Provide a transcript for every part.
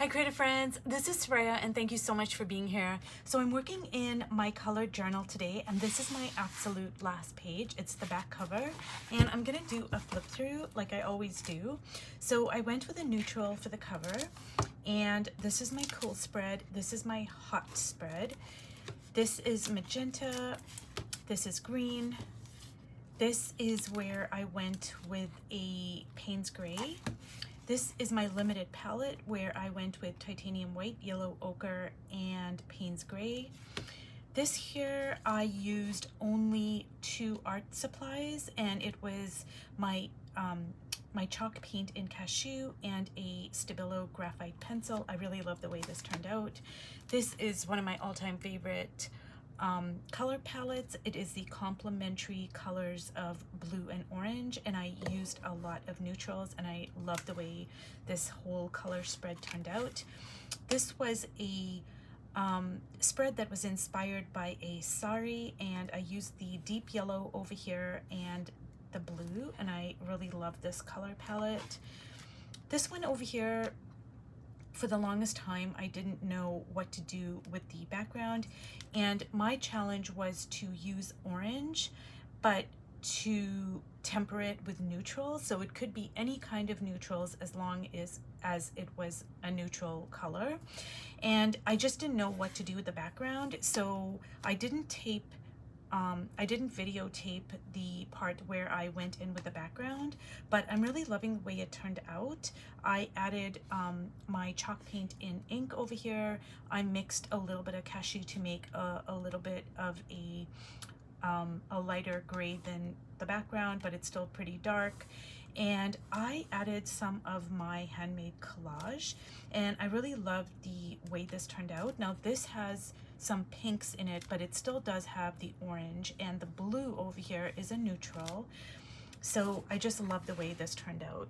Hi creative friends, this is Soraya and thank you so much for being here. So I'm working in my colored journal today and this is my absolute last page. It's the back cover and I'm gonna do a flip through like I always do. So I went with a neutral for the cover and this is my cool spread. This is my hot spread. This is magenta, this is green. This is where I went with a Payne's Gray. This is my limited palette where I went with titanium white, yellow ochre, and Payne's Gray. This here I used only 2 art supplies and it was my my chalk paint in Cashew and a Stabilo graphite pencil. I really love the way this turned out. This is one of my all-time favorite color palettes. It is the complementary colors of blue and orange, and I used a lot of neutrals and I love the way this whole color spread turned out. This was a spread that was inspired by a sari, and I used the deep yellow over here and the blue, and I really love this color palette. This one over here, for the longest time I didn't know what to do with the background, and my challenge was to use orange but to temper it with neutrals, so it could be any kind of neutrals as long as it was a neutral color. And I just didn't know what to do with the background, so I didn't videotape the part where I went in with the background, but I'm really loving the way it turned out. I added my chalk paint in ink over here. I mixed a little bit of Cashew to make a little bit of a lighter gray than the background, but it's still pretty dark. And I added some of my handmade collage, and I really love the way this turned out. Now this has some pinks in it, but it still does have the orange, and the blue over here is a neutral. So I just love the way this turned out.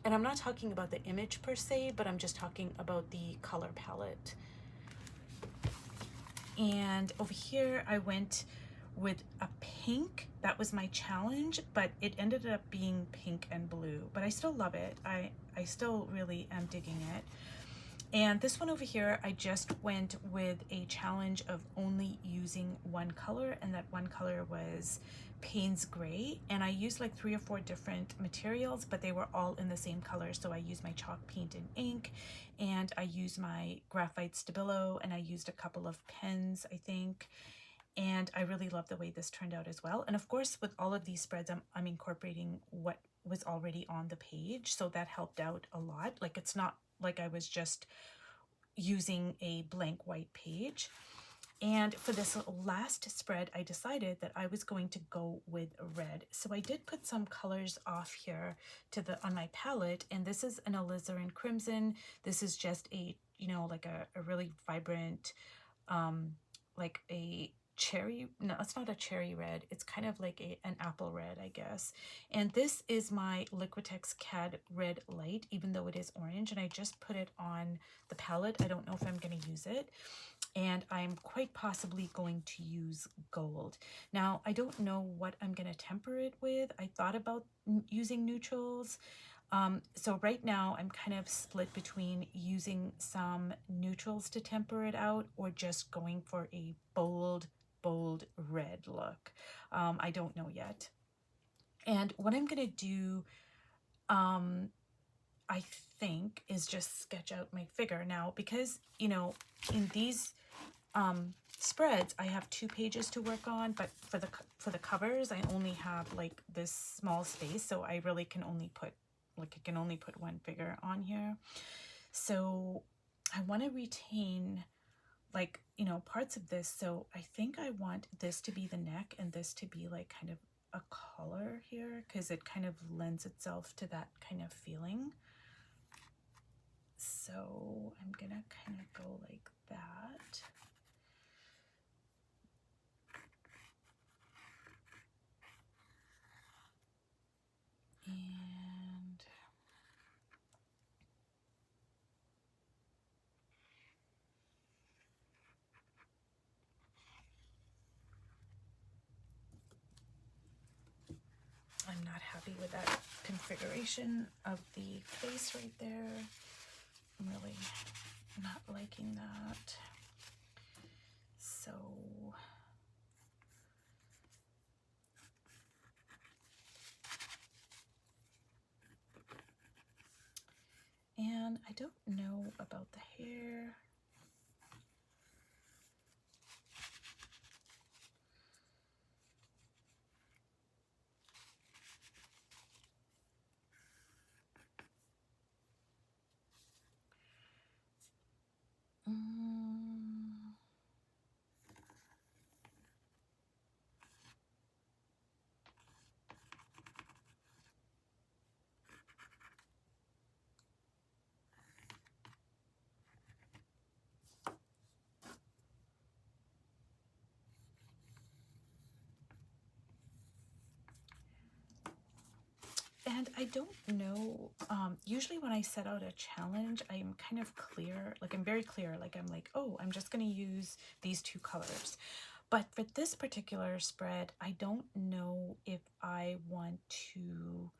And I'm not talking about the image per se, but I'm just talking about the color palette. And over here I went with a pink. That was my challenge, but it ended up being pink and blue, but I still love it. I still really am digging it. And this one over here, I just went with a challenge of only using one color, and that one color was Payne's Gray. And I used like 3 or 4 different materials, but they were all in the same color. So I used my chalk paint and ink, and I used my graphite Stabilo, and I used a couple of pens, I think. And I really love the way this turned out as well. And of course, with all of these spreads, I'm incorporating what was already on the page, so that helped out a lot. Like, it's not like I was just using a blank white page. And for this last spread, I decided that I was going to go with red. So I did put some colors off here on my palette, and this is an alizarin crimson. This is just a, you know, like a really vibrant, like a cherry, no, it's not a cherry red, it's kind of like an apple red, I guess. And this is my Liquitex CAD red light, even though it is orange, and I just put it on the palette. I don't know if I'm going to use it, and I'm quite possibly going to use gold. Now I don't know what I'm going to temper it with. I thought about using neutrals. So right now I'm kind of split between using some neutrals to temper it out or just going for a bold red look. I don't know yet. And what I'm gonna do, I think, is just sketch out my figure. Now, because, you know, in these spreads I have 2 pages to work on, but for the covers I only have like this small space, so I really can only put, like, I can only put 1 figure on here. So I want to retain, like, you know, parts of this. So I think I want this to be the neck and this to be like kind of a collar here, because it kind of lends itself to that kind of feeling. So I'm gonna kind of go like that. And I'm not happy with that configuration of the face right there. I'm really not liking that. So and I don't know about the hair. Mm. And I don't know, usually when I set out a challenge, I'm kind of clear, like I'm very clear, like I'm like, oh, I'm just going to use these two colors. But for this particular spread, I don't know if I want to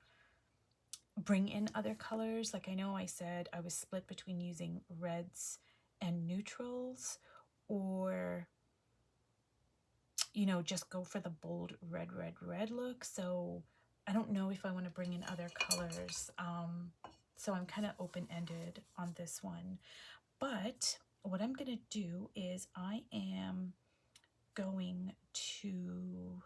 bring in other colors. Like I know I said I was split between using reds and neutrals, or you know, just go for the bold red, red, red look. So I don't know if I want to bring in other colors. So I'm kind of open-ended on this one. But what I'm going to do is I am going to,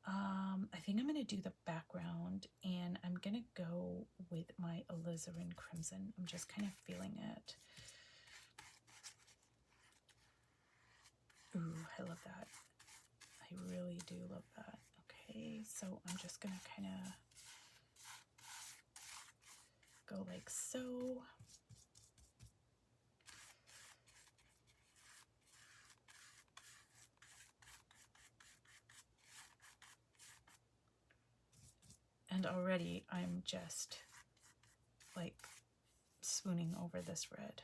I think I'm going to do the background, and I'm going to go with my alizarin crimson. I'm just kind of feeling it. Ooh, I love that. I really do love that. Okay, so I'm just gonna kind of go like so. And already I'm just like swooning over this red.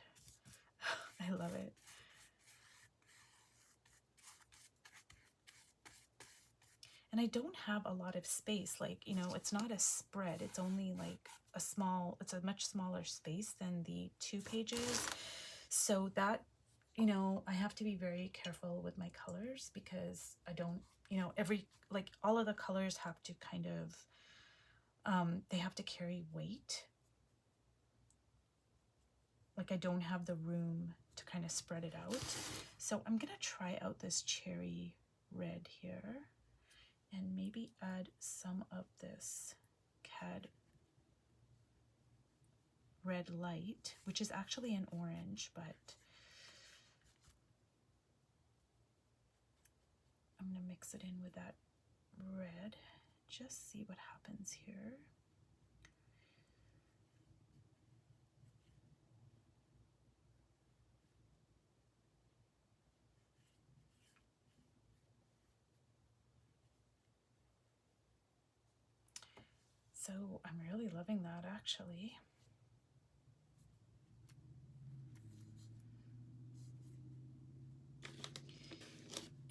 I love it. And I don't have a lot of space, like, you know, it's not a spread, it's only like a small, it's a much smaller space than the 2 pages. So that, you know, I have to be very careful with my colors, because I don't, you know, like all of the colors have to kind of, they have to carry weight. Like I don't have the room to kind of spread it out. So I'm gonna try out this cherry red here, and maybe add some of this Cad Red Light, which is actually an orange, but I'm gonna mix it in with that red. Just see what happens here. So I'm really loving that, actually.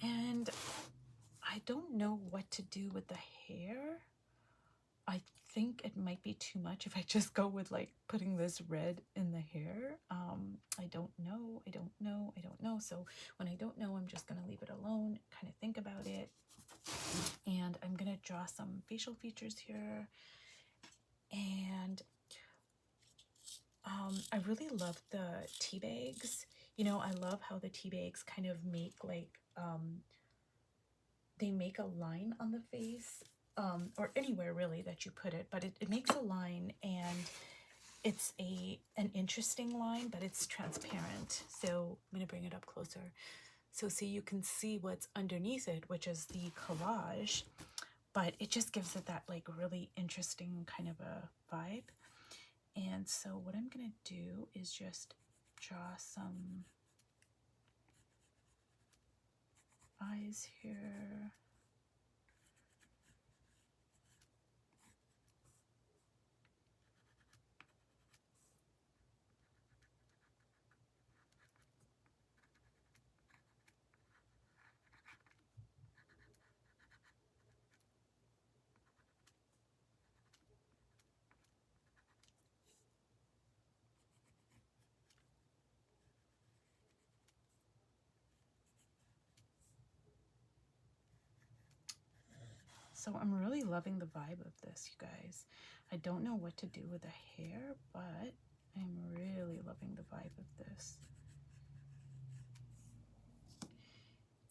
And I don't know what to do with the hair. I think it might be too much if I just go with like putting this red in the hair. I don't know. So when I don't know, I'm just gonna leave it alone, kind of think about it. And I'm gonna draw some facial features here. And I really love the tea bags. You know, I love how the tea bags kind of make like, they make a line on the face, or anywhere really that you put it, but it makes a line, and it's an interesting line, but it's transparent. So I'm gonna bring it up closer. So see, you can see what's underneath it, which is the collage, but it just gives it that like really interesting kind of a vibe. And so what I'm gonna do is just draw some eyes here. So I'm really loving the vibe of this, you guys. I don't know what to do with the hair, but I'm really loving the vibe of this.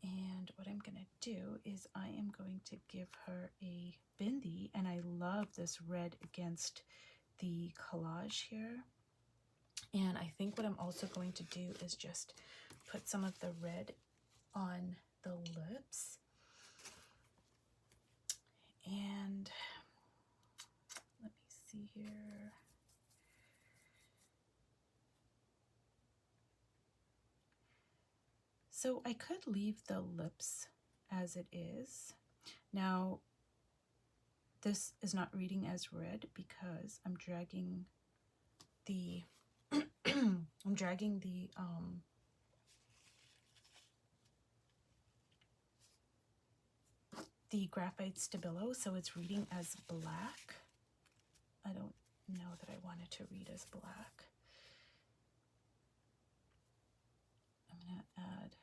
And what I'm going to do is I am going to give her a bindi, and I love this red against the collage here. And I think what I'm also going to do is just put some of the red on the lips. And let me see here. So I could leave the lips as it is. Now, this is not reading as red because I'm dragging the I'm dragging the graphite Stabilo, so it's reading as black. I don't know that I want it to read as black. I'm gonna add,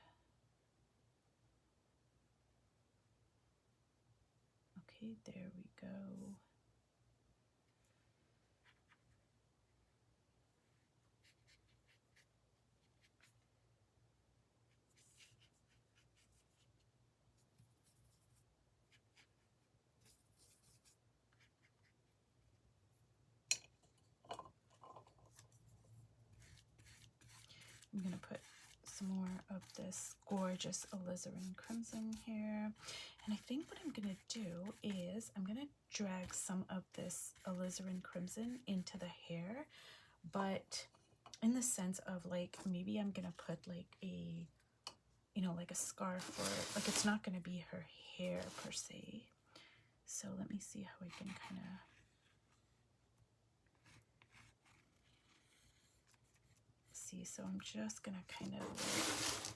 okay, there we go. I'm going to put some more of this gorgeous alizarin crimson here. And I think what I'm going to do is I'm going to drag some of this alizarin crimson into the hair, but in the sense of like, maybe I'm going to put like a, you know, like a scarf, or like it's not going to be her hair per se. So let me see how I can kind of see. So I'm just gonna kind of,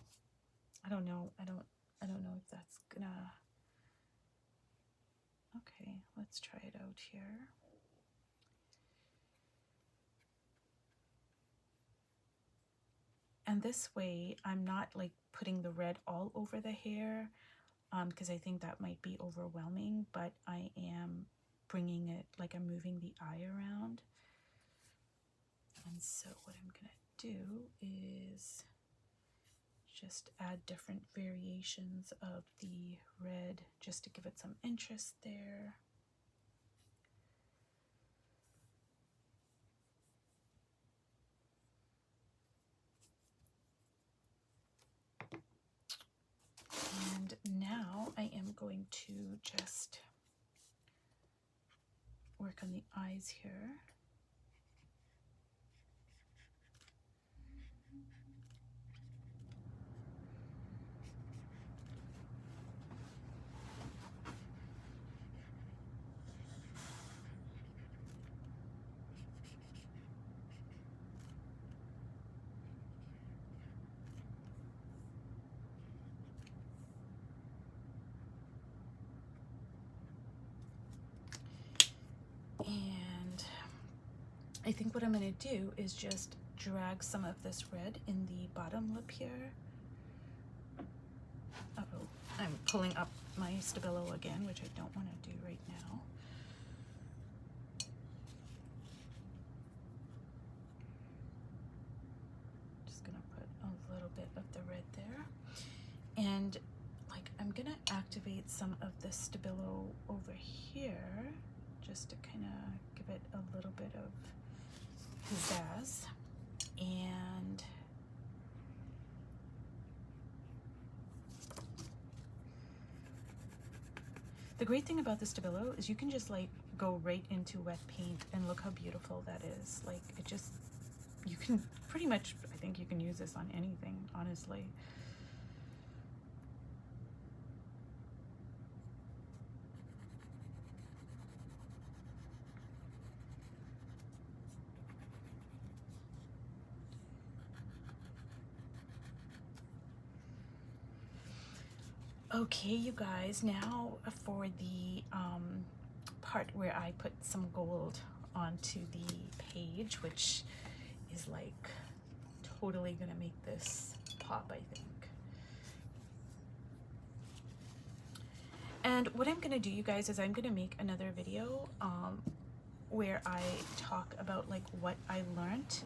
I don't know if that's gonna, okay, let's try it out here. And this way I'm not like putting the red all over the hair, because I think that might be overwhelming, but I am bringing it, like I'm moving the eye around. And so what I'm gonna do is just add different variations of the red just to give it some interest there. And now I am going to just work on the eyes here. And I think what I'm going to do is just drag some of this red in the bottom lip here. Uh-oh, I'm pulling up my Stabilo again, which I don't want to do right now. Just going to put a little bit of the red there. And like I'm going to activate some of the Stabilo over here just to kind of give it a little bit of pizzazz. And the great thing about the Stabilo is you can just like go right into wet paint, and look how beautiful that is. Like it just, you can pretty much, I think you can use this on anything, honestly. Okay, you guys, now for the part where I put some gold onto the page, which is like totally gonna make this pop, I think. And what I'm gonna do, you guys, is I'm gonna make another video where I talk about like what I learned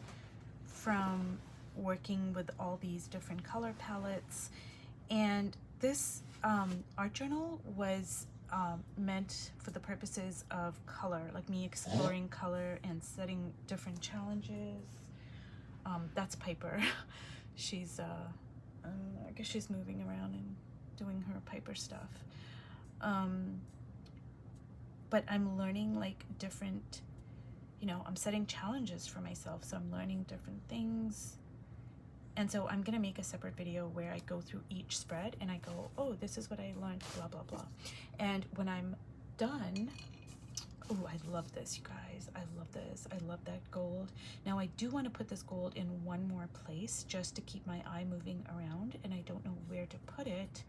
from working with all these different color palettes. And this art journal was meant for the purposes of color, like me exploring color and setting different challenges. That's Piper. She's I guess she's moving around and doing her Piper stuff. But I'm learning like different, you know, I'm setting challenges for myself, so I'm learning different things. And so I'm gonna make a separate video where I go through each spread and I go, oh, this is what I learned, blah, blah, blah. And when I'm done, oh, I love this, you guys. I love this. I love that gold. Now I do want to put this gold in one more place just to keep my eye moving around, and I don't know where to put it.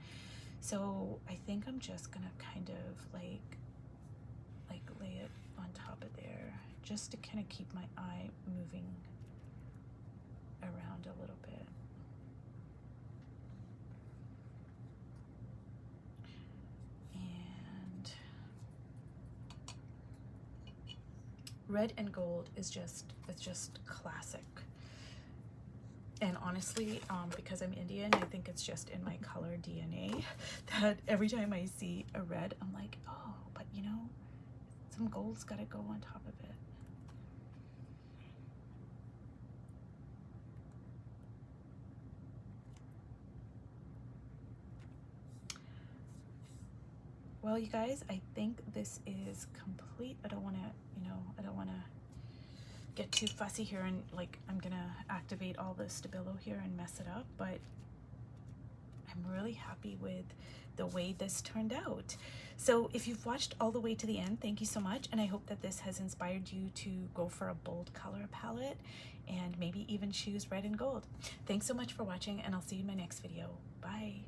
So I think I'm just gonna kind of like lay it on top of there just to kind of keep my eye moving around a little bit. And red and gold is just, it's just classic. And honestly, because I'm Indian, I think it's just in my color DNA that every time I see a red, I'm like, oh, but you know, some gold's gotta go on top of it. Well, you guys, I think this is complete. I don't want to, you know, I don't want to get too fussy here and like I'm gonna activate all the Stabilo here and mess it up, but I'm really happy with the way this turned out. So if you've watched all the way to the end, thank you so much, and I hope that this has inspired you to go for a bold color palette and maybe even choose red and gold. Thanks so much for watching, and I'll see you in my next video. Bye.